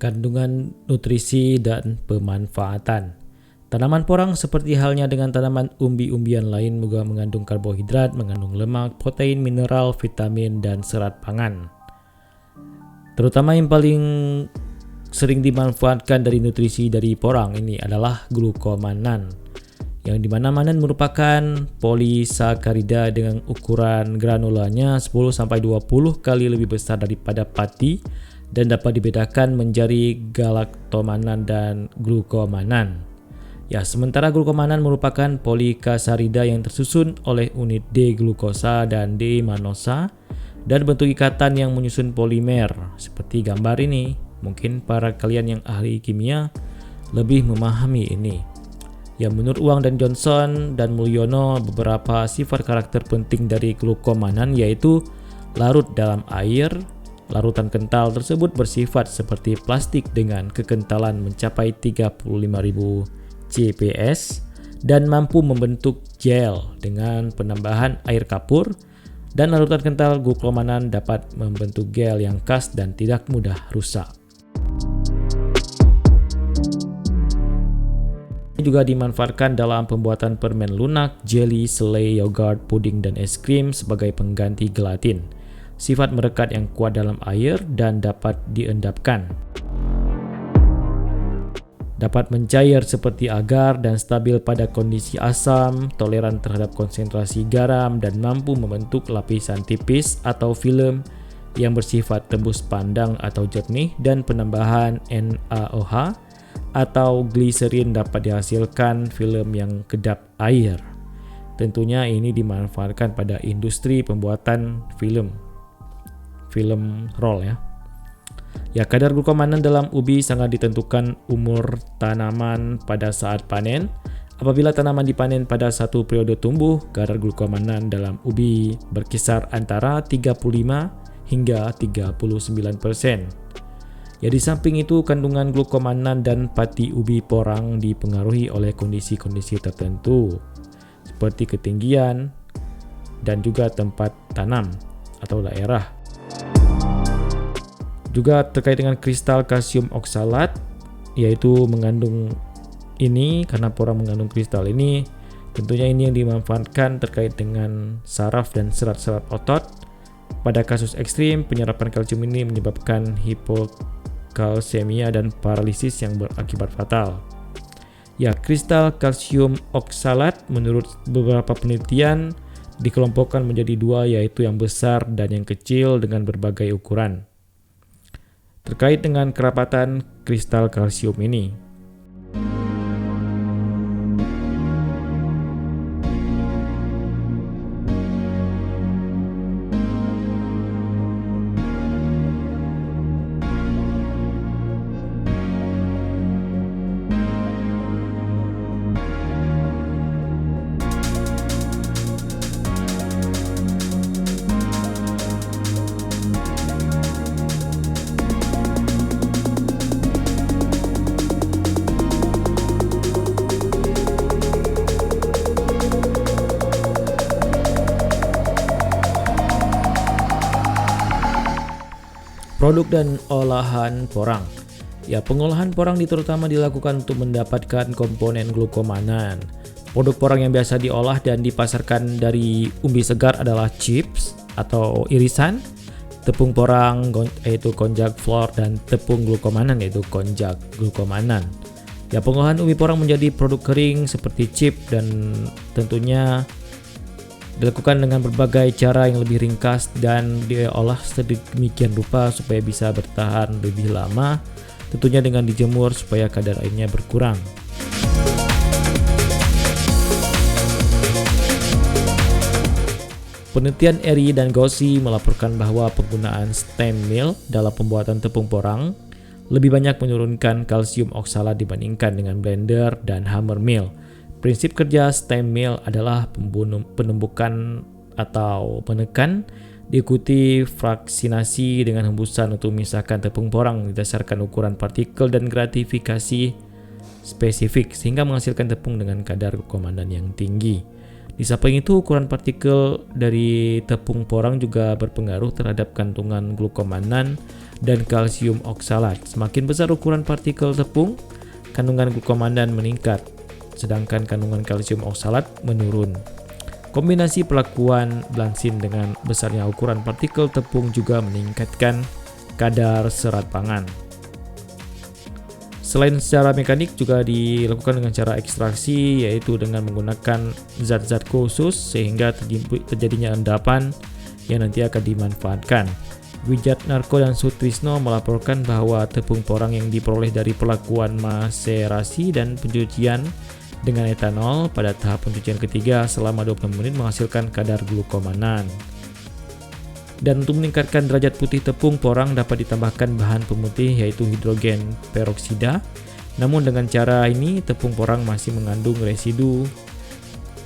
Kandungan nutrisi dan pemanfaatan. Tanaman porang seperti halnya dengan tanaman umbi-umbian lain juga mengandung karbohidrat, mengandung lemak, protein, mineral, vitamin, dan serat pangan. Terutama yang paling sering dimanfaatkan dari nutrisi dari porang ini adalah glukomanan, yang dimana manan merupakan polisakarida dengan ukuran granulanya 10-20 kali lebih besar daripada pati dan dapat dibedakan menjadi galaktomanan dan glukomanan. Ya, sementara glukomanan merupakan polikasarida yang tersusun oleh unit D-glukosa dan D-manosa dan bentuk ikatan yang menyusun polimer seperti gambar ini. Mungkin para kalian yang ahli kimia lebih memahami ini. Ya, menurut Wang dan Johnson dan Mulyono, beberapa sifat karakter penting dari glukomanan yaitu larut dalam air. Larutan kental tersebut bersifat seperti plastik dengan kekentalan mencapai 35.000 CPS dan mampu membentuk gel dengan penambahan air kapur, dan larutan kental glukomanan dapat membentuk gel yang khas dan tidak mudah rusak. Ini juga dimanfaatkan dalam pembuatan permen lunak, jelly, selai, yogurt, puding, dan es krim sebagai pengganti gelatin. Sifat merekat yang kuat dalam air dan dapat diendapkan. Dapat mencair seperti agar dan stabil pada kondisi asam, toleran terhadap konsentrasi garam, dan mampu membentuk lapisan tipis atau film yang bersifat tembus pandang atau jernih, dan penambahan NaOH atau gliserin dapat dihasilkan film yang kedap air. Tentunya ini dimanfaatkan pada industri pembuatan film roll ya. Ya, kadar glukomanan dalam ubi sangat ditentukan umur tanaman pada saat panen. Apabila tanaman dipanen pada satu periode tumbuh, kadar glukomanan dalam ubi berkisar antara 35 hingga 39%. Ya, di samping itu kandungan glukomanan dan pati ubi porang dipengaruhi oleh kondisi-kondisi tertentu seperti ketinggian dan juga tempat tanam atau daerah. Juga terkait dengan kristal kalsium oksalat, yaitu mengandung ini karena porang mengandung kristal ini. Tentunya ini yang dimanfaatkan terkait dengan saraf dan serat-serat otot. Pada kasus ekstrim, penyerapan kalsium ini menyebabkan hipokalsemia dan paralisis yang berakibat fatal. Ya, kristal kalsium oksalat menurut beberapa penelitian dikelompokkan menjadi dua, yaitu yang besar dan yang kecil dengan berbagai ukuran. Terkait dengan kerapatan kristal kalsium ini, produk dan olahan porang. Ya, pengolahan porang terutama dilakukan untuk mendapatkan komponen glukomanan. Produk porang yang biasa diolah dan dipasarkan dari umbi segar adalah chips atau irisan, tepung porang yaitu konjak flour, dan tepung glukomanan yaitu konjak glukomanan. Ya, pengolahan umbi porang menjadi produk kering seperti chip dan tentunya dilakukan dengan berbagai cara yang lebih ringkas dan diolah sedemikian rupa supaya bisa bertahan lebih lama, tentunya dengan dijemur supaya kadar airnya berkurang. Penelitian Eri dan Gossi melaporkan bahwa penggunaan stem mill dalam pembuatan tepung porang lebih banyak menurunkan kalsium oksalat dibandingkan dengan blender dan hammer mill. Prinsip kerja stem mill adalah penumbukan atau menekan, diikuti fraksinasi dengan hembusan untuk memisahkan tepung porang berdasarkan ukuran partikel dan gratifikasi spesifik sehingga menghasilkan tepung dengan kadar glukomanan yang tinggi. Di samping itu, ukuran partikel dari tepung porang juga berpengaruh terhadap kandungan glukomanan dan kalsium oksalat. Semakin besar ukuran partikel tepung, kandungan glukomannan meningkat, sedangkan kandungan kalsium oksalat menurun. Kombinasi perlakuan blansin dengan besarnya ukuran partikel tepung juga meningkatkan kadar serat pangan. Selain secara mekanik juga dilakukan dengan cara ekstraksi, yaitu dengan menggunakan zat-zat khusus sehingga terjadinya endapan yang nanti akan dimanfaatkan. Wijatnarko dan Sutrisno melaporkan bahwa tepung porang yang diperoleh dari perlakuan maserasi dan pencucian dengan etanol pada tahap pencucian ketiga selama 20 menit menghasilkan kadar glukomannan. Dan untuk meningkatkan derajat putih tepung porang dapat ditambahkan bahan pemutih yaitu hidrogen peroksida. Namun dengan cara ini tepung porang masih mengandung residu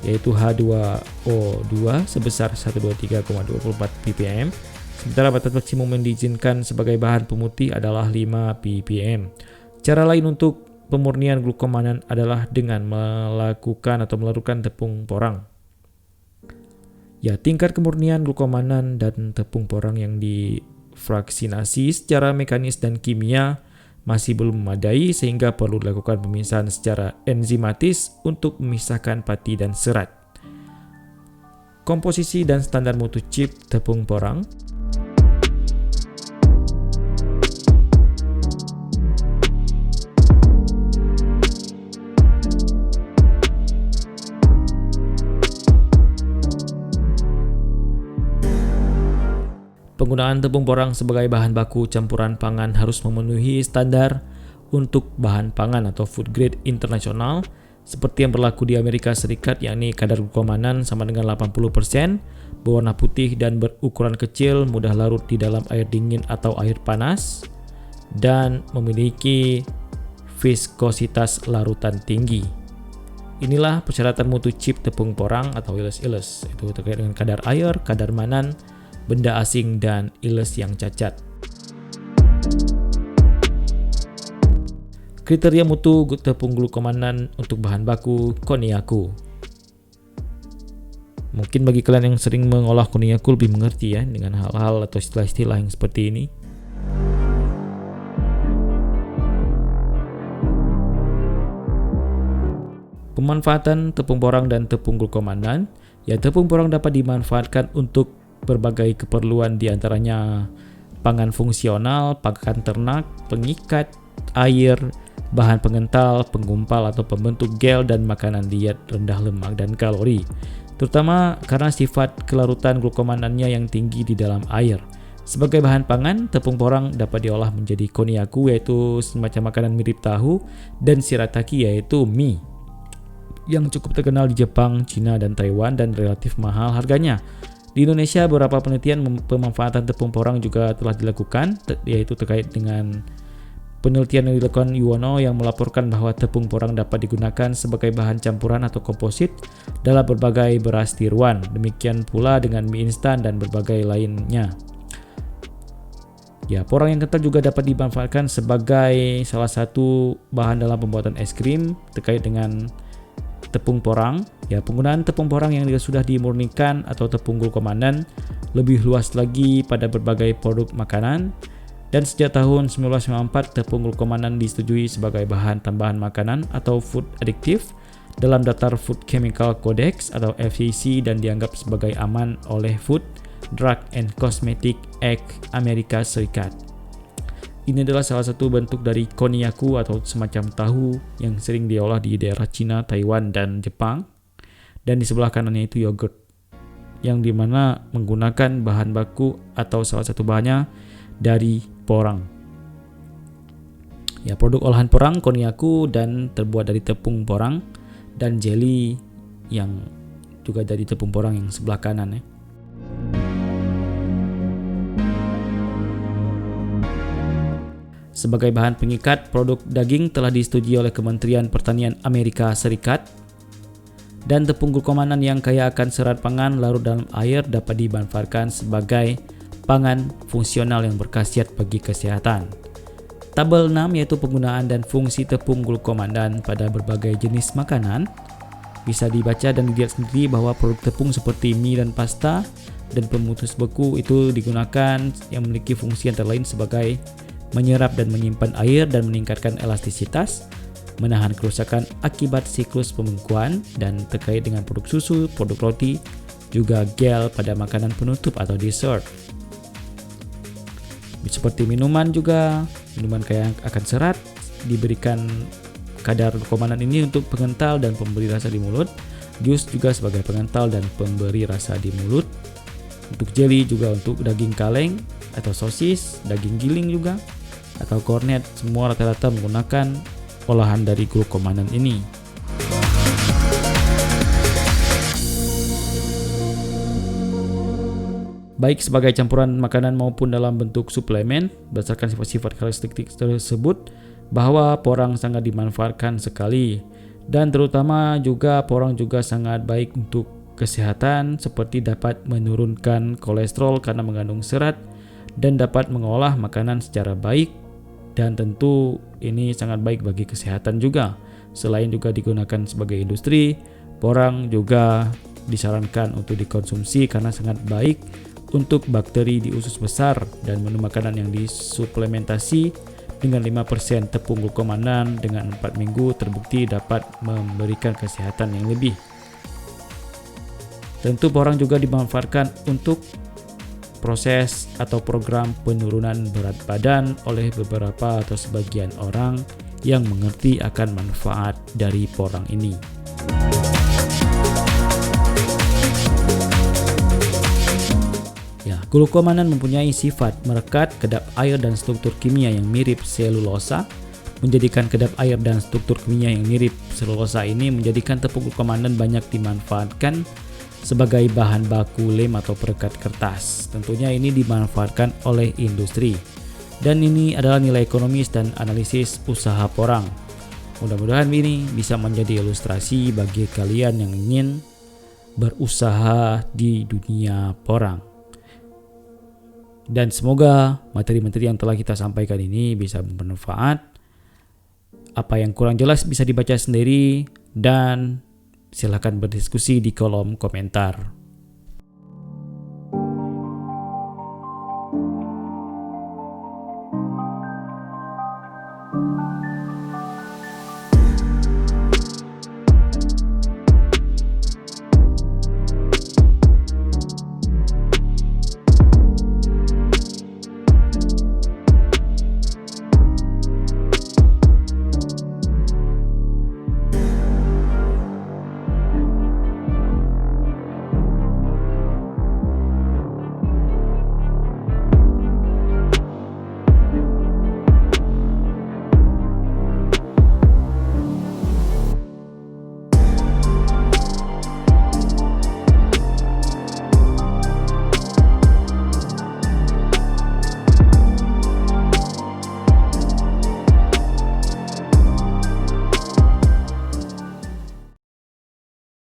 yaitu H2O2 sebesar 123,24 ppm. Sementara batas maksimum yang diizinkan sebagai bahan pemutih adalah 5 ppm. Cara lain untuk pemurnian glukomannan adalah dengan melakukan atau melarutkan tepung porang. Ya, tingkat kemurnian glukomannan dan tepung porang yang difraksinasi secara mekanis dan kimia masih belum memadai sehingga perlu dilakukan pemisahan secara enzimatis untuk memisahkan pati dan serat. Komposisi dan standar mutu chip tepung porang. Penggunaan tepung porang sebagai bahan baku campuran pangan harus memenuhi standar untuk bahan pangan atau food grade internasional seperti yang berlaku di Amerika Serikat, yakni kadar glukomannan sama dengan 80%, berwarna putih dan berukuran kecil, mudah larut di dalam air dingin atau air panas, dan memiliki viskositas larutan tinggi. Inilah persyaratan mutu chip tepung porang atau iles-iles, itu terkait dengan kadar air, kadar mannan, benda asing, dan iles yang cacat. Kriteria mutu tepung glukomannan untuk bahan baku konnyaku. Mungkin bagi kalian yang sering mengolah konnyaku lebih mengerti ya dengan hal-hal atau istilah-istilah yang seperti ini. Pemanfaatan tepung porang dan tepung glukomannan. Ya, tepung porang dapat dimanfaatkan untuk berbagai keperluan, diantaranya pangan fungsional, pakan ternak, pengikat air, bahan pengental, penggumpal atau pembentuk gel, dan makanan diet rendah lemak dan kalori, terutama karena sifat kelarutan glukomannannya yang tinggi di dalam air. Sebagai bahan pangan, tepung porang dapat diolah menjadi konnyaku, yaitu semacam makanan mirip tahu, dan shirataki, yaitu mie, yang cukup terkenal di Jepang, Cina, dan Taiwan, dan relatif mahal harganya. Di Indonesia, beberapa penelitian pemanfaatan tepung porang juga telah dilakukan, yaitu terkait dengan penelitian yang dilakukan Yuwono yang melaporkan bahwa tepung porang dapat digunakan sebagai bahan campuran atau komposit dalam berbagai beras tiruan. Demikian pula dengan mie instan dan berbagai lainnya. Ya, porang yang kental juga dapat dimanfaatkan sebagai salah satu bahan dalam pembuatan es krim. Terkait dengan tepung porang, ya, penggunaan tepung porang yang sudah dimurnikan atau tepung glukomannan lebih luas lagi pada berbagai produk makanan, dan sejak tahun 1994 tepung glukomannan disetujui sebagai bahan tambahan makanan atau food additive dalam daftar Food Chemical Codex atau FCC dan dianggap sebagai aman oleh Food, Drug and Cosmetic Act Amerika Serikat. Ini adalah salah satu bentuk dari konnyaku atau semacam tahu yang sering diolah di daerah Cina, Taiwan, dan Jepang. Dan di sebelah kanannya itu yogurt, yang dimana menggunakan bahan baku atau salah satu bahannya dari porang. Ya, produk olahan porang konnyaku dan terbuat dari tepung porang, dan jelly yang juga dari tepung porang yang sebelah kanan ya. Sebagai bahan pengikat, produk daging telah disetujui oleh Kementerian Pertanian Amerika Serikat, dan tepung glukomannan yang kaya akan serat pangan larut dalam air dapat dimanfaatkan sebagai pangan fungsional yang berkhasiat bagi kesehatan. Tabel 6 yaitu penggunaan dan fungsi tepung glukomannan pada berbagai jenis makanan. Bisa dibaca dan dilihat sendiri bahwa produk tepung seperti mie dan pasta dan pemutus beku itu digunakan yang memiliki fungsi antara lain sebagai menyerap dan menyimpan air dan meningkatkan elastisitas, menahan kerusakan akibat siklus pembekuan, dan terkait dengan produk susu, produk roti, juga gel pada makanan penutup atau dessert. Seperti minuman juga, minuman kaya akan serat diberikan kadar glukomanan ini untuk pengental dan pemberi rasa di mulut. Jus juga sebagai pengental dan pemberi rasa di mulut. Untuk jelly juga untuk daging kaleng atau sosis, daging giling juga, atau kornet, semua rata-rata menggunakan olahan dari glukomanan ini. Baik sebagai campuran makanan maupun dalam bentuk suplemen, berdasarkan sifat-sifat karakteristik tersebut, bahwa porang sangat dimanfaatkan sekali, dan terutama juga porang juga sangat baik untuk kesehatan, seperti dapat menurunkan kolesterol karena mengandung serat dan dapat mengolah makanan secara baik, dan tentu ini sangat baik bagi kesehatan juga. Selain juga digunakan sebagai industri, porang juga disarankan untuk dikonsumsi karena sangat baik untuk bakteri di usus besar, dan menu makanan yang disuplementasi dengan 5% tepung glukomanan dengan 4 minggu terbukti dapat memberikan kesehatan yang lebih. Tentu porang juga dimanfaatkan untuk proses atau program penurunan berat badan oleh beberapa atau sebagian orang yang mengerti akan manfaat dari porang ini. Glukomanan mempunyai sifat merekat kedap air dan struktur kimia yang mirip selulosa. Menjadikan kedap air dan struktur kimia yang mirip selulosa ini menjadikan tepung glukomanan banyak dimanfaatkan sebagai bahan baku lem atau perekat kertas. Tentunya ini dimanfaatkan oleh industri. Dan ini adalah nilai ekonomis dan analisis usaha porang. Mudah-mudahan ini bisa menjadi ilustrasi bagi kalian yang ingin berusaha di dunia porang. Dan semoga materi-materi yang telah kita sampaikan ini bisa bermanfaat. Apa yang kurang jelas bisa dibaca sendiri, dan silakan berdiskusi di kolom komentar.